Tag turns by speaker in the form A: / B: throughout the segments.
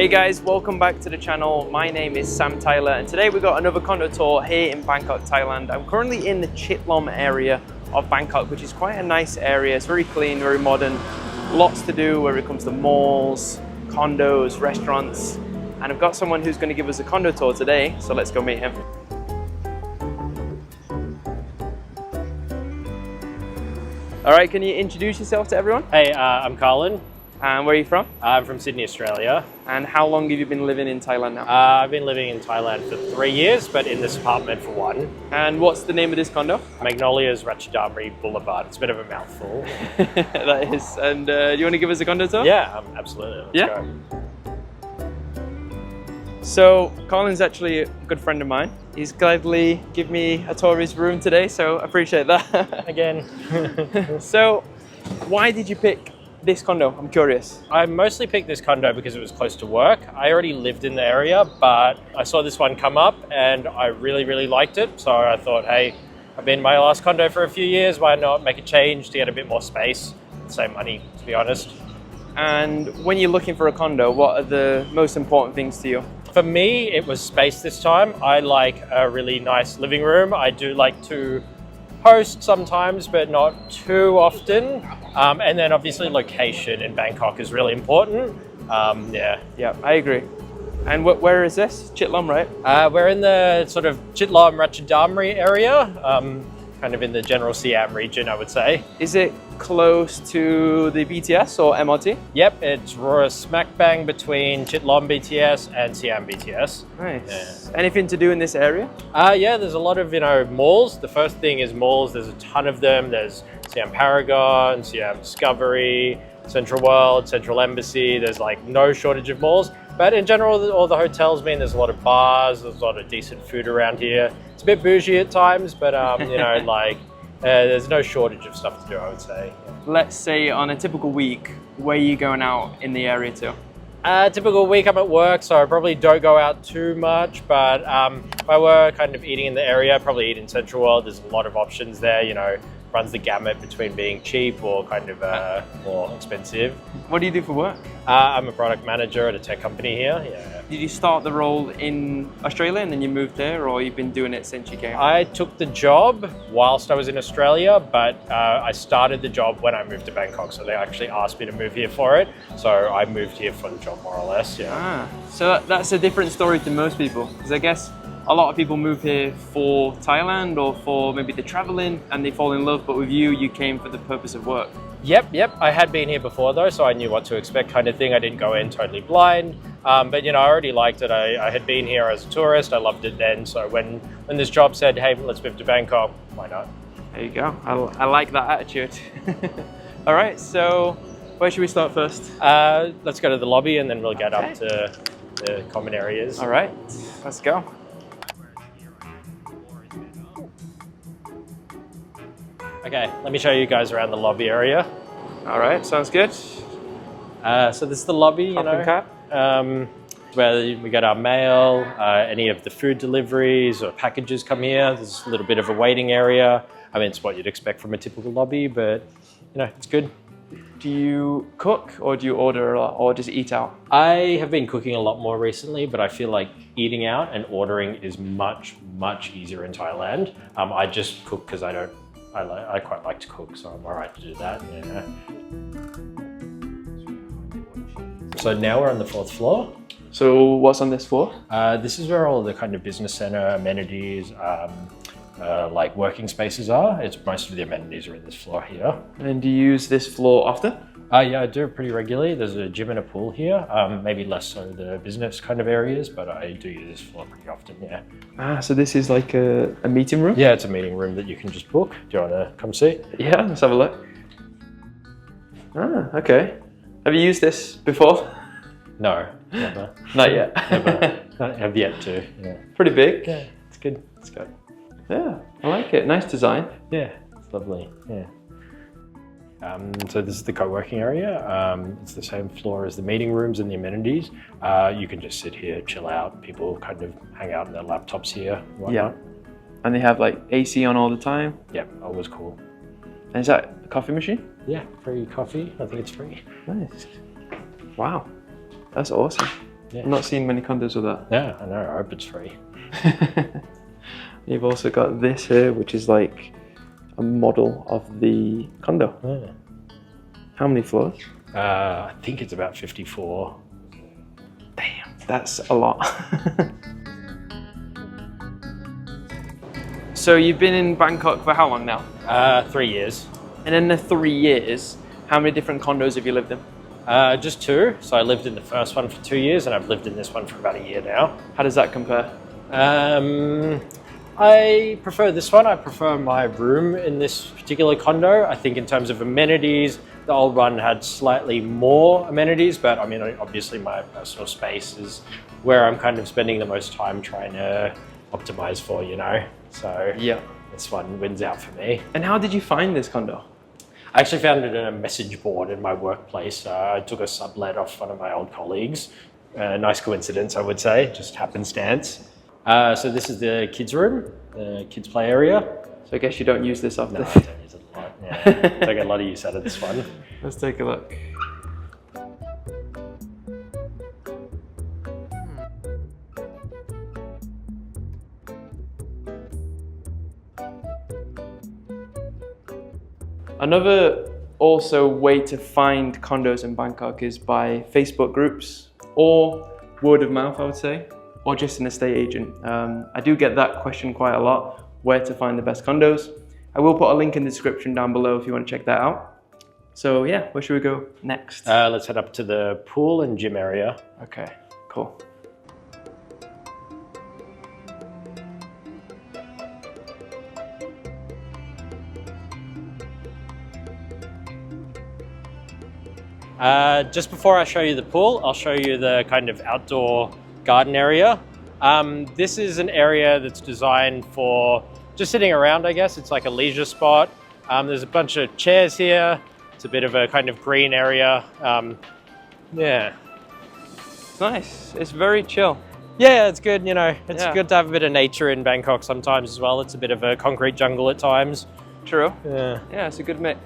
A: Hey guys, welcome back to the channel. My name is Sam Tyler and today we got another condo tour here in Bangkok, Thailand. I'm currently in the Chitlom area of Bangkok, which is quite a nice area. It's very clean, very modern. Lots to do when it comes to malls, condos, restaurants. And I've got someone who's going to give us a condo tour today, so let's go meet him. All right, can you introduce yourself to everyone?
B: Hey, I'm Carlin.
A: And where are you from?
B: I'm from Sydney, Australia.
A: And how long have you been living in Thailand now?
B: I've been living in Thailand for 3 years, but in this apartment for 1.
A: And what's the name of this condo?
B: Magnolias Ratchadamri Boulevard. It's a bit of a mouthful.
A: That is. And do you want to give us a condo tour?
B: Yeah, absolutely. Let's go.
A: So Colin's actually a good friend of mine. He's gladly give me a tour of his room today, so I appreciate that.
B: Again.
A: So why did you pick this condo? I'm curious.
B: I mostly picked this condo because it was close to work. I already lived in the area, but I saw this one come up and I really liked it. So I thought, hey, I've been in my last condo for a few years. Why not make a change to get a bit more space? Same money, to be honest.
A: And when you're looking for a condo, what are the most important things to you?
B: For me, it was space this time. I like a really nice living room. I do like to host sometimes, but not too often. And then obviously location in Bangkok is really important.
A: Yeah, I agree. And where is this? Chitlom, right?
B: We're in the sort of Chitlom Ratchadamri area, kind of in the general Siam region, I would say.
A: Is it close to the BTS or MRT?
B: Yep, it's smack bang between Chitlom BTS and Siam BTS.
A: Nice.
B: Yeah.
A: Anything to do in this area?
B: Yeah, there's a lot of, malls. The first thing is malls. There's a ton of them. There's Siam Paragon, Siam Discovery, Central World, Central Embassy. There's like no shortage of malls. But in general, all the hotels mean there's a lot of bars, there's a lot of decent food around here. It's a bit bougie at times, but there's no shortage of stuff to do, I would say.
A: Let's say on a typical week, where are you going out in the area to?
B: Typical week, I'm at work, so I probably don't go out too much, but if I were kind of eating in the area, I'd probably eat in Central World. There's a lot of options there, runs the gamut between being cheap or kind of more expensive.
A: What do you do for work?
B: I'm a product manager at a tech company here. Yeah.
A: Did you start the role in Australia and then you moved there, or you've been doing it since you came?
B: I took the job whilst I was in Australia, but I started the job when I moved to Bangkok, so they actually asked me to move here for it. So I moved here for the job, more or less. Yeah.
A: So that's a different story to most people, because I guess a lot of people move here for Thailand or for maybe they're traveling and they fall in love, but with you, you came for the purpose of work.
B: Yep. I had been here before though, so I knew what to expect kind of thing. I didn't go in totally blind, but I already liked it. I had been here as a tourist. I loved it then. So when this job said, hey, let's move to Bangkok, why not?
A: There you go. I like that attitude. All right, so where should we start first?
B: Let's go to the lobby and then we'll get up to the common areas.
A: All right, let's go.
B: Okay, let me show you guys around the lobby area.
A: All right, sounds good.
B: So this is the lobby, where we get our mail, any of the food deliveries or packages come here. There's a little bit of a waiting area. I mean, it's what you'd expect from a typical lobby, but it's good.
A: Do you cook or do you order a lot or just eat out?
B: I have been cooking a lot more recently, but I feel like eating out and ordering is much easier in Thailand. I just cook because I quite like to cook, so I'm all right to do that. Yeah. So now we're on the 4th floor.
A: So what's on this floor?
B: This is where all the kind of business center amenities, like working spaces are. Most of the amenities are in this floor here. And do you use this floor often? Yeah, I do it pretty regularly. There's a gym and a pool here. Maybe less so the business kind of areas, but I do use this floor pretty often, yeah.
A: So this is like a meeting room?
B: Yeah, it's a meeting room that you can just book. Do you want to come see?
A: Yeah, let's have a look. Okay. Have you used this before?
B: No, never.
A: Not yet.
B: Never. I have yet to, yeah.
A: Pretty big.
B: Yeah, it's good. It's good.
A: Yeah, I like it. Nice design.
B: Yeah, it's lovely, yeah. So this is the co-working area. It's the same floor as the meeting rooms and the amenities. You can just sit here, chill out. People kind of hang out on their laptops here.
A: Yeah. And they have like AC on all the time?
B: Yeah, always cool.
A: And is that a coffee machine?
B: Yeah, free coffee. I think it's free.
A: Nice. Wow, that's awesome.
B: Yeah.
A: I've not seen many condos with that.
B: Yeah, I know, I hope it's free.
A: You've also got this here, which is like a model of the condo.
B: Yeah.
A: How many floors?
B: I think it's about 54.
A: Damn, that's a lot. So you've been in Bangkok for how long now?
B: 3 years.
A: And in the 3 years, how many different condos have you lived in?
B: Just 2. So I lived in the first one for 2 years and I've lived in this one for about a year now.
A: How does that compare?
B: I prefer this one. I prefer my room in this particular condo. I think in terms of amenities, the old one had slightly more amenities, but I mean, obviously my personal space is where I'm kind of spending the most time trying to optimize for, you know? So
A: yeah,
B: this one wins out for me.
A: And how did you find this condo?
B: I actually found it in a message board in my workplace. I took a sublet off one of my old colleagues. Nice coincidence, I would say, just happenstance. So this is the kids' room, the kids' play area.
A: So I guess you don't use this often.
B: No, I don't use it a lot. Yeah. I get a lot of use out of this one.
A: Let's take a look. Another also way to find condos in Bangkok is by Facebook groups or word of mouth, I would say, or just an estate agent. I do get that question quite a lot, where to find the best condos. I will put a link in the description down below if you want to check that out. So yeah, where should we go next?
B: Let's head up to the pool and gym area.
A: Okay, cool.
B: Just before I show you the pool, I'll show you the kind of outdoor garden area. This is an area that's designed for just sitting around, I guess. It's like a leisure spot. There's a bunch of chairs here. It's a bit of a kind of green area. Yeah.
A: It's nice. It's very chill.
B: Yeah, it's good, you know. It's good to have a bit of nature in Bangkok sometimes as well. It's a bit of a concrete jungle at times.
A: True.
B: Yeah.
A: Yeah, it's a good mix.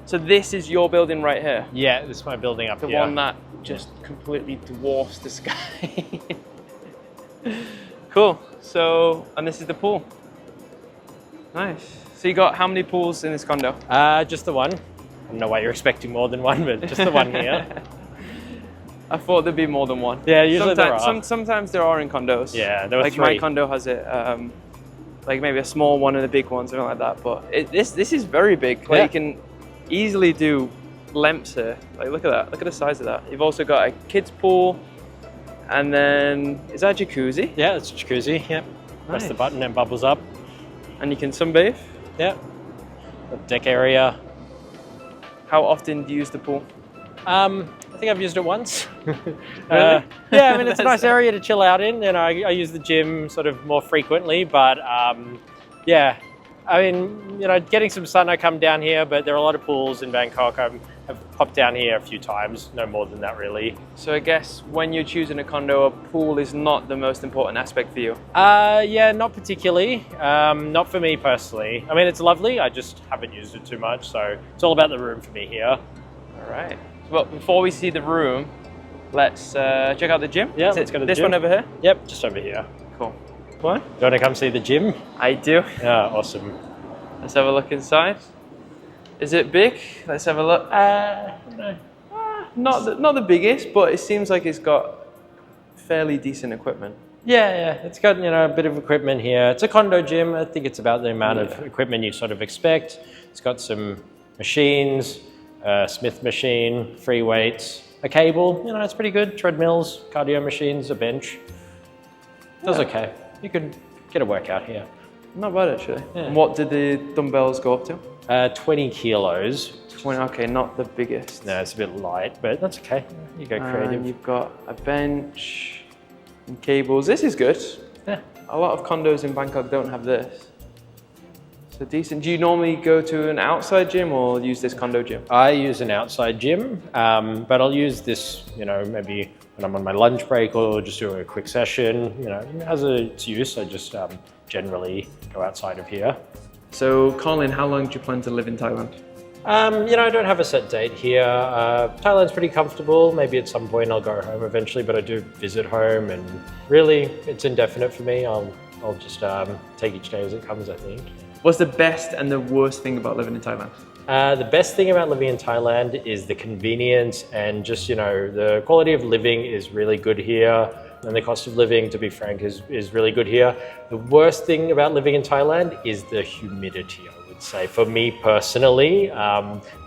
A: So this is your building right here?
B: Yeah, this is my building up
A: here. The one that just completely dwarfs the sky. Cool. So, and this is the pool. Nice. So you got how many pools in this condo?
B: Just the one. I don't know why you're expecting more than one, but just the one here.
A: I thought there'd be more than one.
B: Yeah, usually there are.
A: Sometimes there are in condos.
B: Yeah, there were
A: like
B: 3.
A: My condo has it, like maybe a small one and a big one, something like that. But this is very big. Like you can easily do lengths here. Like look at that. Look at the size of that. You've also got a kids pool, and then is that a jacuzzi?
B: Yeah, it's a jacuzzi. Yep.
A: Nice.
B: Press the button and it bubbles up.
A: And you can sunbathe.
B: Yeah. The deck area.
A: How often do you use the pool?
B: I think I've used it once.
A: Really?
B: Yeah, I mean, it's a nice area to chill out in. You know, I use the gym sort of more frequently, but yeah, I mean, you know, getting some sun, I come down here, but there are a lot of pools in Bangkok. I've popped down here a few times, no more than that really.
A: So I guess when you're choosing a condo, a pool is not the most important aspect for you?
B: Yeah, not particularly. Not for me personally. I mean, it's lovely. I just haven't used it too much, so it's all about the room for me here.
A: All right. But before we see the room, let's check out the gym.
B: Yeah, let's go to the
A: this
B: gym.
A: one over here?
B: Yep, just over here.
A: Cool. What?
B: You want to come see the gym?
A: I do.
B: Yeah, awesome.
A: Let's have a look inside. Is it big? Let's have a look.
B: No.
A: Not the biggest, but it seems like it's got fairly decent equipment.
B: Yeah, it's got, you know, a bit of equipment here. It's a condo gym. I think it's about the amount of equipment you sort of expect. It's got some machines, a Smith machine, free weights, a cable. You know, it's pretty good. Treadmills, cardio machines, a bench. Does okay. You could get a workout here.
A: Not bad actually.
B: Yeah.
A: And what did the dumbbells go up to?
B: 20 kilos.
A: 20. Okay, not the biggest.
B: No, it's a bit light, but that's okay. You go creative.
A: And you've got a bench and cables. This is good.
B: Yeah.
A: A lot of condos in Bangkok don't have this. So decent. Do you normally go to an outside gym or use this condo gym?
B: I use an outside gym, but I'll use this, you know, maybe when I'm on my lunch break or just do a quick session. You know, as its use, I just generally go outside of here.
A: So, Carlin, how long do you plan to live in Thailand?
B: You know, I don't have a set date here. Thailand's pretty comfortable. Maybe at some point I'll go home eventually, but I do visit home, and really it's indefinite for me. I'll just take each day as it comes, I think.
A: What's the best and the worst thing about living in Thailand?
B: The best thing about living in Thailand is the convenience, and just, you know, the quality of living is really good here. And the cost of living, to be frank, is really good here. The worst thing about living in Thailand is the humidity, I would say. For me personally,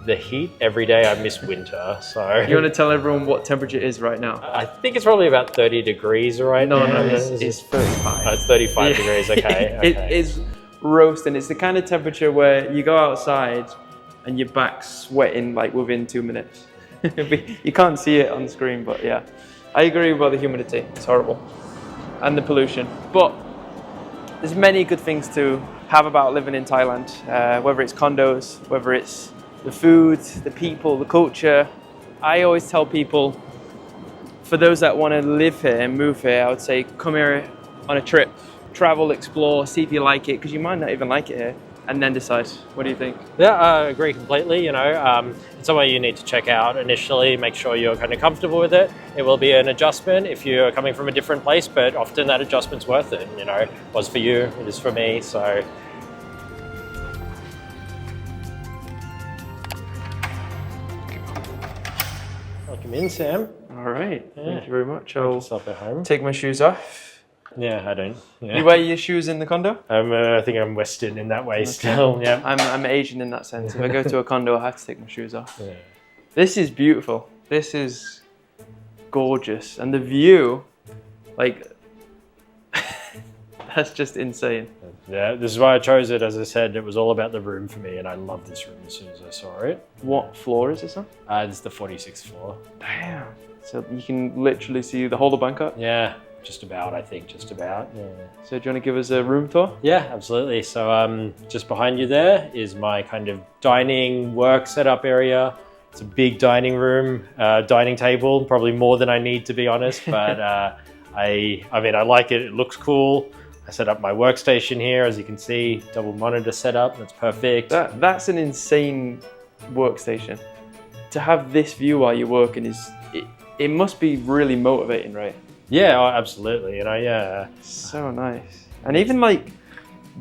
B: the heat, every day I miss winter. So
A: You want to tell everyone what temperature it is right now?
B: I think it's probably about 30 degrees right now.
A: No, it's 35.
B: Oh, it's 35 degrees, okay.
A: It is roasting. It's the kind of temperature where you go outside and your back's sweating like within 2 minutes. You can't see it on the screen, but yeah. I agree about the humidity, it's horrible. And the pollution. But there's many good things to have about living in Thailand, whether it's condos, whether it's the food, the people, the culture. I always tell people, for those that want to live here and move here, I would say come here on a trip, travel, explore, see if you like it, because you might not even like it here, and then decide. What do you think?
B: Yeah, I agree completely. You know, it's somewhere you need to check out initially, make sure you're kind of comfortable with it. It will be an adjustment if you're coming from a different place, but often that adjustment's worth it. You know, it was for you, it is for me, so. Welcome in, Sam.
A: All right,
B: Yeah.
A: thank you very much.
B: I'll
A: I'll
B: stop at home.
A: take my shoes off.
B: Yeah, I don't. Yeah.
A: You wear your shoes in the condo?
B: I think I'm Western in that way still, yeah.
A: I'm Asian in that sense. If I go to a condo, I have to take my shoes off.
B: Yeah.
A: This is beautiful. This is gorgeous. And the view, like, that's just insane.
B: Yeah, this is why I chose it. As I said, it was all about the room for me, and I loved this room as soon as I saw it.
A: What floor is this on?
B: This is the 46th floor.
A: Damn. So you can literally see the whole of Bangkok?
B: Yeah, just about, I think, just about. Yeah.
A: So do you want to give us a room tour?
B: Yeah, absolutely. So just behind you there is my kind of dining work setup area. It's a big dining room, dining table, probably more than I need, to be honest, but I mean, I like it. It looks cool. I set up my workstation here, as you can see, double monitor setup. That's perfect.
A: That's an insane workstation. To have this view while you're working it must be really motivating, right?
B: Yeah, oh, absolutely. You know, yeah.
A: So nice. And even like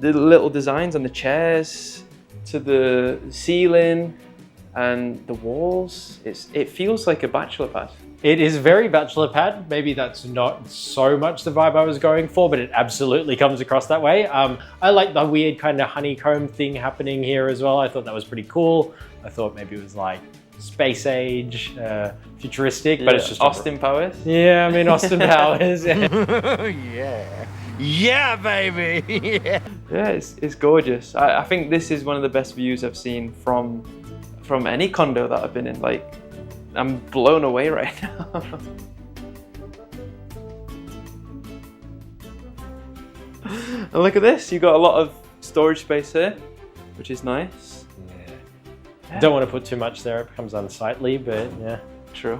A: the little designs on the chairs to the ceiling and the walls, it feels like a bachelor pad.
B: It is very bachelor pad. Maybe that's not so much the vibe I was going for, but it absolutely comes across that way. I like the weird kind of honeycomb thing happening here as well. I thought that was pretty cool. I thought maybe it was like space age, futuristic, but it's just
A: Austin Powers.
B: Yeah, I mean Austin Powers.
C: Yeah. Yeah, baby. Yeah.
A: Yeah, it's gorgeous. I think this is one of the best views I've seen from any condo that I've been in. Like, I'm blown away right now. And look at this, you got a lot of storage space here, which is nice.
B: Yeah. Don't want to put too much there, it becomes unsightly, but yeah.
A: True.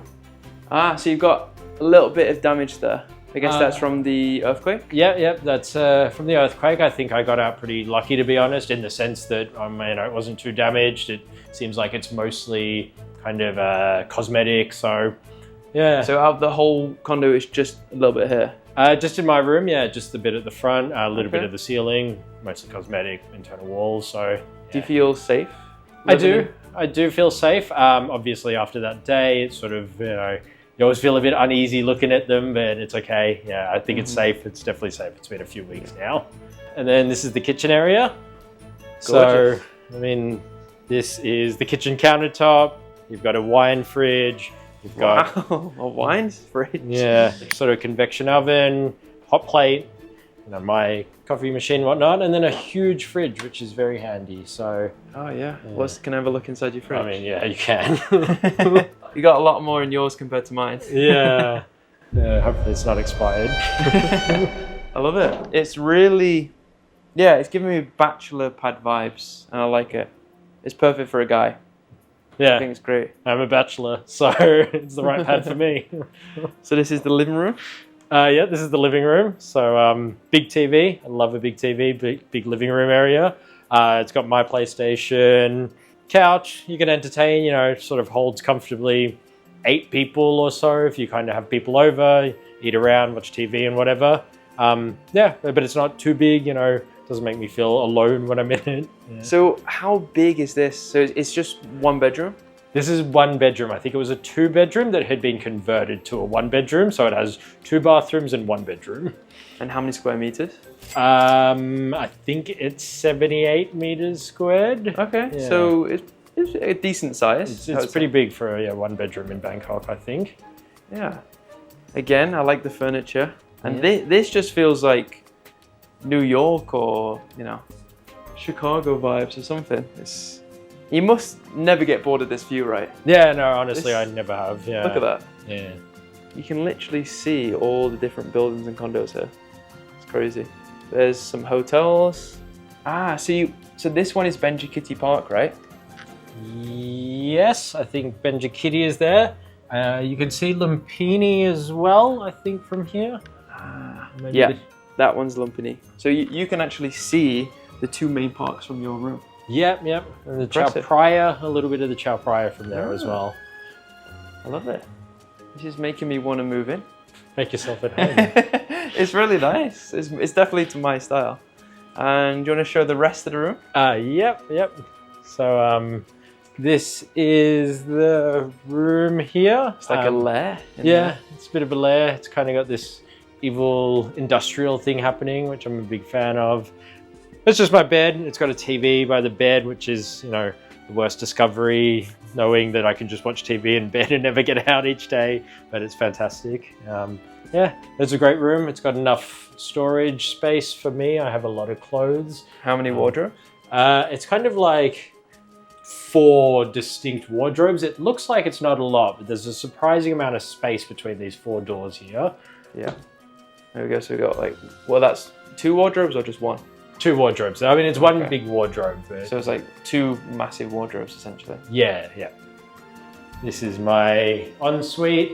A: So you've got a little bit of damage there. I guess that's from the earthquake?
B: Yeah, that's from the earthquake. I think I got out pretty lucky, to be honest, in the sense that it wasn't too damaged. It seems like it's mostly kind of cosmetic, so yeah.
A: So out of the whole condo, it's just a little bit here?
B: Just in my room, yeah, just a bit at the front, a little bit of the ceiling, mostly cosmetic, internal walls, so. Yeah.
A: Do you feel safe?
B: I do feel safe. Obviously after that day, it's sort of, you always feel a bit uneasy looking at them, but it's okay. Yeah, I think it's safe. It's definitely safe. It's been a few weeks now. And then this is the kitchen area.
A: Gorgeous.
B: So, I mean, this is the kitchen countertop. You've got a wine fridge. You've got
A: a wine fridge.
B: Yeah, sort of convection oven, hot plate, my coffee machine, whatnot, and then a huge fridge, which is very handy. So.
A: Oh yeah. Can I have a look inside your fridge?
B: I mean, yeah, you can.
A: You got a lot more in yours compared to mine.
B: Yeah. Hopefully it's not expired.
A: I love it. It's really, it's giving me bachelor pad vibes, and I like it. It's perfect for a guy.
B: Yeah.
A: I think it's great.
B: I'm a bachelor, so it's the right pad for me.
A: So this is the living room?
B: Yeah, this is the living room. So big TV. I love a big TV, big living room area. It's got my PlayStation, couch, you can entertain, you know, sort of holds comfortably 8 people or so if you kind of have people over, eat around, watch TV and whatever. Yeah, but it's not too big, you know, doesn't make me feel alone when I'm in it. Yeah.
A: So how big is this? So it's just 1 bedroom?
B: This is 1 bedroom. I think it was a 2 bedroom that had been converted to a 1 bedroom. So it has 2 bathrooms and 1 bedroom.
A: And how many square meters?
B: I think it's 78 meters squared.
A: Okay,
B: Yeah.
A: so it's a decent size.
B: It's pretty big for a 1 bedroom in Bangkok, I think.
A: Yeah. Again, I like the furniture. And
B: Yeah.
A: this just feels like New York or, you know, Chicago vibes or something. You must never get bored of this view, right?
B: Yeah, no, honestly, I never have. Yeah.
A: Look at that.
B: Yeah.
A: You can literally see all the different buildings and condos here. It's crazy. There's some hotels. So this one is Benji Park, right?
B: Yes, I think Benji is there. You can see Lumpini as well, I think, from here. Maybe
A: Yeah, that one's Lumpini. So you can actually see the 2 main parks from your room.
B: Yep. And the Chao
A: Impressive.
B: Phraya, a little bit of the Chao Phraya from there as well.
A: I love it. This is making me want to move in.
B: Make yourself at home.
A: It's really nice. It's definitely to my style. And do you want to show the rest of the room?
B: Yep. So this is the room here.
A: It's like a lair. in
B: Yeah,
A: there.
B: it's a bit of a lair. It's kind of got this evil industrial thing happening, which I'm a big fan of. It's just my bed. It's got a TV by the bed, which is, you know, the worst discovery, knowing that I can just watch TV in bed and never get out each day, but it's fantastic. Yeah, it's a great room. It's got enough storage space for me. I have a lot of clothes.
A: How many wardrobes?
B: It's kind of like 4 distinct wardrobes. It looks like it's not a lot, but there's a surprising amount of space between these 4 doors here.
A: Yeah. There we go. So we got like, well, that's 2 wardrobes or just 1?
B: 2 wardrobes. I mean, it's one
A: Okay.
B: big wardrobe. But
A: So it's like 2 massive wardrobes essentially.
B: yeah. This is my ensuite.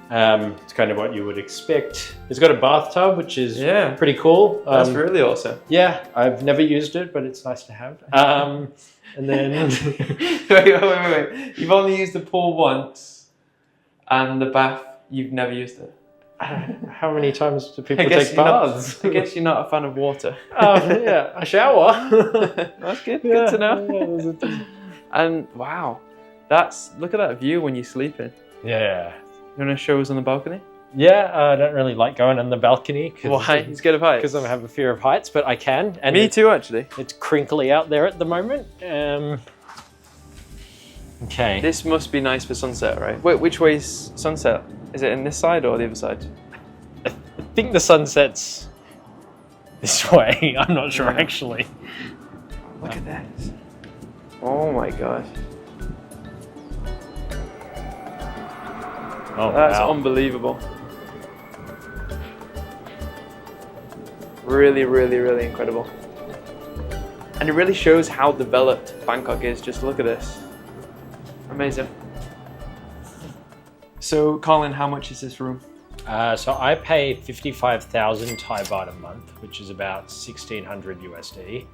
B: It's kind of what you would expect. It's got a bathtub, which is pretty cool.
A: That's really awesome.
B: Yeah, I've never used it, but it's nice to have. And then
A: wait. You've only used the pool once, and the bath, you've never used it.
B: how many times do people take baths?
A: I guess you're not a fan of water.
B: Yeah, a shower.
A: That's good. Good to know. And wow, look at that view when you're sleeping.
B: Yeah.
A: You want to show us on the balcony?
B: Yeah, I don't really like going on the balcony.
A: Why? He's scared of heights.
B: Because I have a fear of heights, but I can. And
A: Me too, actually.
B: It's crinkly out there at the moment. Okay.
A: This must be nice for sunset, right? Wait, which way's sunset? Is it in this side or the other side?
B: I think the sunset's this way. I'm not sure, actually.
A: Look at this. Oh my gosh.
B: Oh,
A: That's
B: wow.
A: unbelievable. Really, really, really incredible. And it really shows how developed Bangkok is. Just look at this. Amazing. So, Carlin, how much is this room?
B: So I pay 55,000 Thai baht a month, which is about 1,600 USD.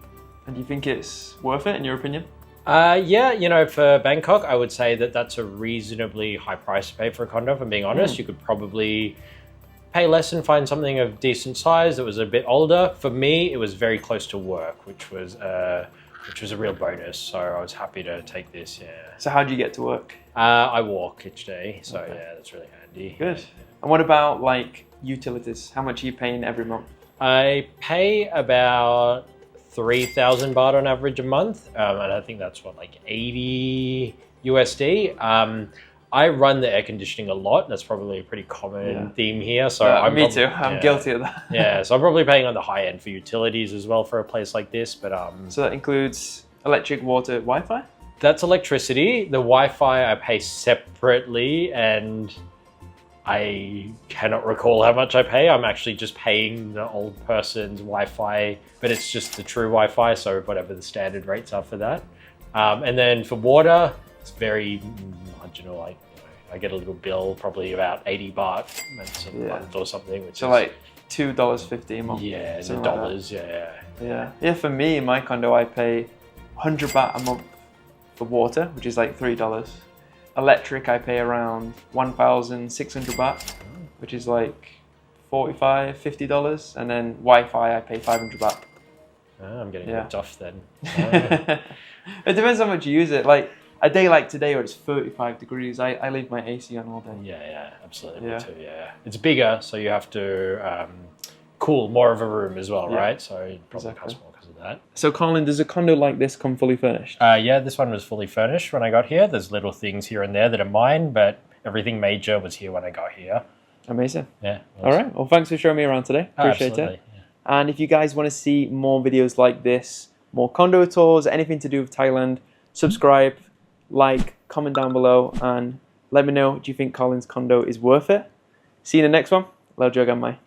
A: And do you think it's worth it, in your opinion?
B: Yeah, you know, for Bangkok, I would say that that's a reasonably high price to pay for a condo, if I'm being honest. You could probably pay less and find something of decent size that was a bit older. For me, it was very close to work, which was a real bonus. So I was happy to take this, yeah.
A: So how do you get to work?
B: I walk each day, so yeah, that's really handy.
A: Good. And what about like utilities? How much are you paying every month?
B: I pay about 3,000 baht on average a month, and I think that's what, like 80 USD. I run the air conditioning a lot. That's probably a pretty common theme here. So
A: me too. I'm guilty of that.
B: Yeah, so I'm probably paying on the high end for utilities as well for a place like this. But
A: so that includes electric, water, Wi-Fi?
B: That's electricity. The Wi-Fi I pay separately, and I cannot recall how much I pay. I'm actually just paying the old person's Wi-Fi, but it's just the true Wi-Fi, so whatever the standard rates are for that. And then for water, it's very marginal. Like, I get a little bill, probably about 80 baht a month or something. Which
A: so
B: is
A: like $2.50 a month.
B: Yeah, the
A: dollars. Yeah. For me, in my condo, I pay 100 baht a month for water, which is like $3. Electric, I pay around 1,600 baht, which is like $45, $50. And then Wi-Fi, I pay 500 baht.
B: Oh, I'm getting ripped off then.
A: It depends how much you use it. Like a day like today where it's 35 degrees, I leave my AC on all day.
B: Yeah, absolutely. Me too, yeah. It's bigger, so you have to cool more of a room as well, right? So it probably costs more because of that.
A: So Carlin, does a condo like this come fully furnished?
B: Yeah, this one was fully furnished when I got here. There's little things here and there that are mine, but everything major was here when I got here.
A: Amazing.
B: Yeah.
A: All right. Well, thanks for showing me around today. Appreciate it. Yeah. And if you guys want to see more videos like this, more condo tours, anything to do with Thailand, subscribe, like, comment down below, and let me know, do you think Carlin's condo is worth it? See you in the next one. Lau Mai.